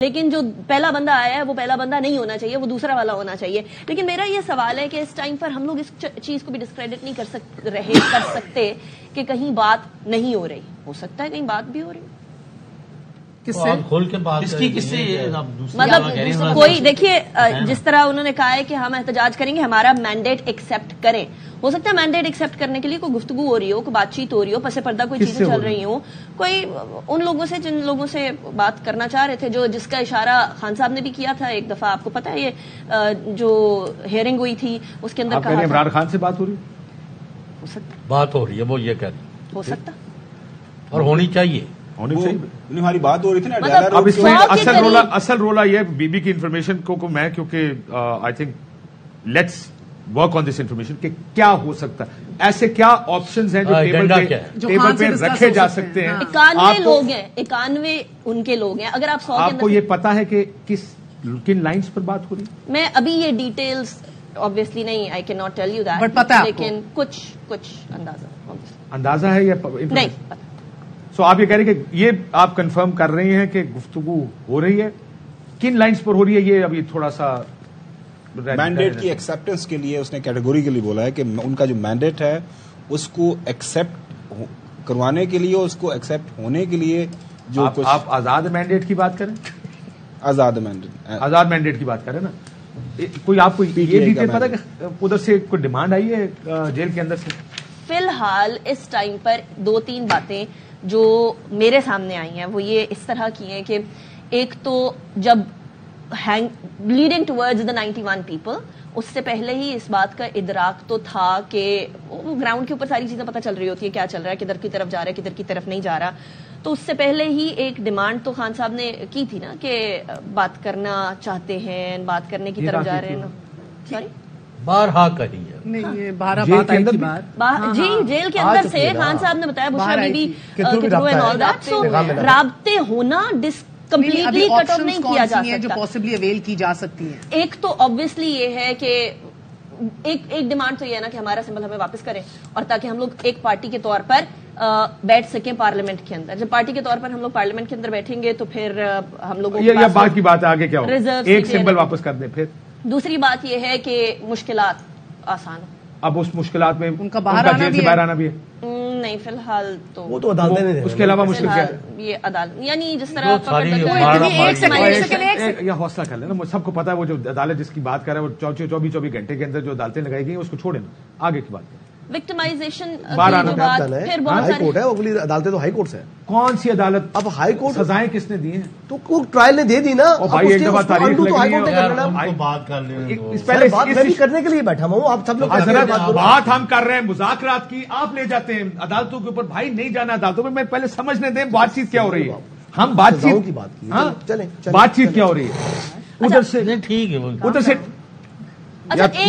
لیکن جو پہلا بندہ آیا ہے وہ پہلا بندہ نہیں ہونا چاہیے، وہ دوسرا والا ہونا چاہیے. لیکن میرا یہ سوال ہے کہ اس ٹائم پر ہم لوگ اس چیز کو بھی ڈسکریڈٹ نہیں کر سکتے کہ کہیں بات نہیں ہو رہی. ہو سکتا ہے کہیں بات بھی ہو رہی. کھول کے بات مطلب کوئی دیکھیے جس طرح انہوں نے کہا ہے کہ ہم احتجاج کریں گے، ہمارا مینڈیٹ ایکسپٹ کریں. ہو سکتا ہے مینڈیٹ ایکسپٹ کرنے کے لیے کوئی گفتگو ہو رہی ہو، کوئی بات چیت ہو رہی ہو، پس پردہ کوئی چیزیں چل رہی ہوں، کوئی ان لوگوں سے جن لوگوں سے بات کرنا چاہ رہے تھے، جس کا اشارہ خان صاحب نے بھی کیا تھا ایک دفعہ. آپ کو پتا ہے یہ جو ہیئرنگ ہوئی تھی اس کے اندر کہا عمران خان سے بات ہو رہی ہو سکتا بات ہو رہی ہے، وہ یہ کہہ رہی ہو سکتا اور ہونی چاہیے. ہماری بات ہو رہی تھی نا. اب اس میں اصل رولا یہ بی بی کی انفارمیشن کو میں کیونکہ I think let's work on this information کہ کیا ہو سکتا ہے، ایسے کیا آپشنز ہیں جو ٹیبل پہ رکھے جا سکتے ہیں. 91 لوگ ہیں، 91 ان کے لوگ ہیں. اگر آپ 100 آپ کو یہ پتا ہے کہ کن لائنز پر بات ہو رہی ہے؟ میں ابھی یہ ڈیٹیلز obviously نہیں، I cannot tell you that، لیکن کچھ اندازہ ہے یا نہیں پتا. سو آپ یہ کہہ رہے ہیں کہ یہ آپ کنفرم کر رہی ہیں کہ گفتگو ہو رہی ہے، کن لائنز پر ہو رہی ہے یہ ابھی تھوڑا سا مینڈیٹ کی ایکسپٹنس کے لیے اس نے کیٹیگوری کے لیے بولا ہے کہ ان کا جو مینڈیٹ ہے اس کو ایکسپٹ کروانے کے لیے، اس کو ایکسپٹ ہونے کے لیے جو آپ آزاد مینڈیٹ کی بات کریں، آزاد مینڈیٹ کی بات کریں نا. کوئی آپ کو یہ ڈیٹیل پتا کہ ادھر سے کوئی ڈیمانڈ آئی ہے جیل کے اندر سے؟ فی الحال اس ٹائم پر 2-3 باتیں جو میرے سامنے آئی ہیں وہ یہ اس طرح کی ہیں کہ ایک تو جب لیڈنگ ٹورڈز دا 91 پیپل، اس سے پہلے ہی اس بات کا ادراک تو تھا کہ گراؤنڈ کے اوپر ساری چیزیں پتہ چل رہی ہوتی ہے، کیا چل رہا ہے، کدھر کی طرف جا رہا ہے، کدھر کی طرف نہیں جا رہا. تو اس سے پہلے ہی ایک ڈیمانڈ تو خان صاحب نے کی تھی نا کہ بات کرنا چاہتے ہیں، بات کرنے کی طرف جا رہے ہیں نا. سوری بارہا کہی ہے جی جیل کے اندر سے خان صاحب نے بتایا بشرا بی بی رابطے ہونا کمپلیٹلی کٹ آف نہیں کیا جا سکتا، جو پاسبلی اویل کی جا سکتی ہیں. ایک تو obviously یہ ہے کہ ایک ڈیمانڈ تو یہ ہے نا کہ ہمارا سمبل ہمیں واپس کریں، اور تاکہ ہم لوگ ایک پارٹی کے طور پر بیٹھ سکیں پارلیمنٹ کے اندر. جب پارٹی کے طور پر ہم لوگ پارلیمنٹ کے اندر بیٹھیں گے تو پھر ہم لوگوں یہ بات کی بات ہے، آگے کیا ہو، ایک سمبل واپس کر دیں. پھر دوسری بات یہ ہے کہ مشکلات آسان ہو. اب اس مشکلات میں ان کا باہر آنا بھی ہے نہیں فی الحال تو وہ تو عدالتیں نہیں. اس کے علاوہ مشکل کیا یہ عدالت، یعنی جس طرح یا حوصلہ کر لینا، سب کو پتا ہے وہ جو عدالت جس کی بات کر رہا ہے وہ 24 گھنٹے کے اندر جو عدالتیں لگائی گئی اس کو چھوڑیں نا، آگے کی بات کریں. وکٹمائزیشن ہائی کورٹ ہے، اگلی عدالتیں تو ہائی کورٹ سے. کون سی عدالت؟ اب ہائی کورٹ سزائیں کس نے دی ہیں؟ تو ٹرائل نے دے دی نا. بھائی ایک دفعہ تاریخ بات کر لیں، میں کرنے کے لیے بیٹھا ہوں. آپ سب لوگ بات ہم کر رہے ہیں مذاکرات کی، آپ لے جاتے ہیں عدالتوں کے اوپر. بھائی نہیں جانا عدالتوں میں، میں پہلے سمجھنے دیں بات چیت کیا ہو رہی ہے. ہم بات چیت کی بات چیت کیا ہو رہی ہے ادھر سے. ٹھیک ہے ادھر سے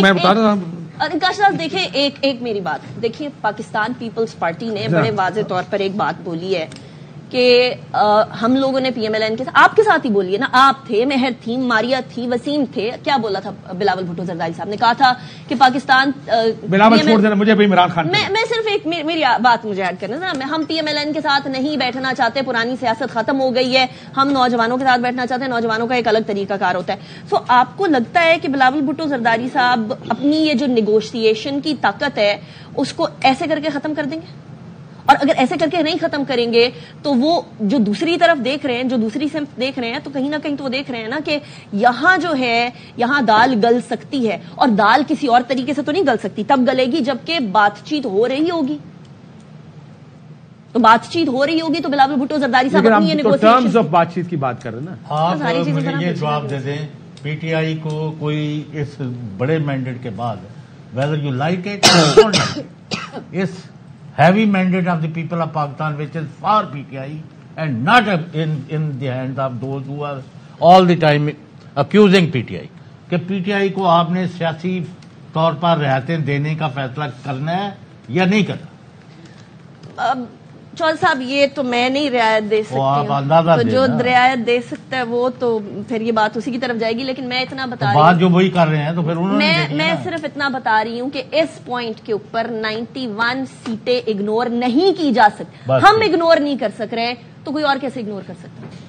میں بتا رہا ہوں. کاش صاحب دیکھیں ایک میری بات دیکھیے، پاکستان پیپلز پارٹی نے بڑے واضح طور پر ایک بات بولی ہے کہ ہم لوگوں نے پی ایم ایل این کے ساتھ، آپ کے ساتھ ہی بولی ہے نا، آپ تھے، مہر تھی، ماریا تھی، وسیم تھے. کیا بولا تھا بلاول بھٹو زرداری صاحب نے؟ کہا تھا کہ پاکستان بلاول چھوڑ دینا، مجھے عمران خان میں صرف ایک میری بات مجھے ایڈ کرنا ذرا. ہم پی ایم ایل این کے ساتھ نہیں بیٹھنا چاہتے، پرانی سیاست ختم ہو گئی ہے، ہم نوجوانوں کے ساتھ بیٹھنا چاہتے ہیں، نوجوانوں کا ایک الگ طریقہ کار ہوتا ہے. سو آپ کو لگتا ہے کہ بلاول بھٹو زرداری صاحب اپنی یہ جو نیگوشیشن کی طاقت ہے اس کو ایسے کر کے ختم کر دیں گے؟ اور اگر ایسے کر کے نہیں ختم کریں گے تو وہ جو دوسری طرف دیکھ رہے ہیں، جو دوسری سمت دیکھ رہے ہیں، تو کہیں نہ کہیں تو وہ دیکھ رہے ہیں نا کہ یہاں جو ہے یہاں دال گل سکتی ہے، اور دال کسی اور طریقے سے تو نہیں گل سکتی، تب گلے گی جبکہ بات چیت ہو رہی ہوگی. تو بات چیت ہو رہی ہوگی تو بلاول بھٹو زرداری صاحب اپنی یہ نیگوشیشن بات چیت کی بات کر رہے ہیں نا. آپ مجھے یہ جواب دے دیں، پی ٹی آئی کو کوئی اس بڑے مینڈیٹ کے بعد whether you like it or not, us heavy mandate of the people of Pakistan which is for PTI and not in the hands of those who are all the time accusing PTI کہ PTI کو آپ نے سیاسی طور پر رعایتیں دینے کا فیصلہ کرنا ہے یا نہیں کرنا. چودھری صاحب یہ تو میں نہیں رعایت دے سکتی ہوں، تو جو رعایت دے سکتا ہے وہ تو پھر یہ بات اسی کی طرف جائے گی. لیکن میں اتنا بتا رہی ہوں، جو وہی کر رہے ہیں تو پھر انہوں نے میں صرف اتنا بتا رہی ہوں کہ اس پوائنٹ کے اوپر 91 سیٹیں اگنور نہیں کی جا سکتی. ہم اگنور نہیں کر سک رہے تو کوئی اور کیسے اگنور کر سکتا ہے؟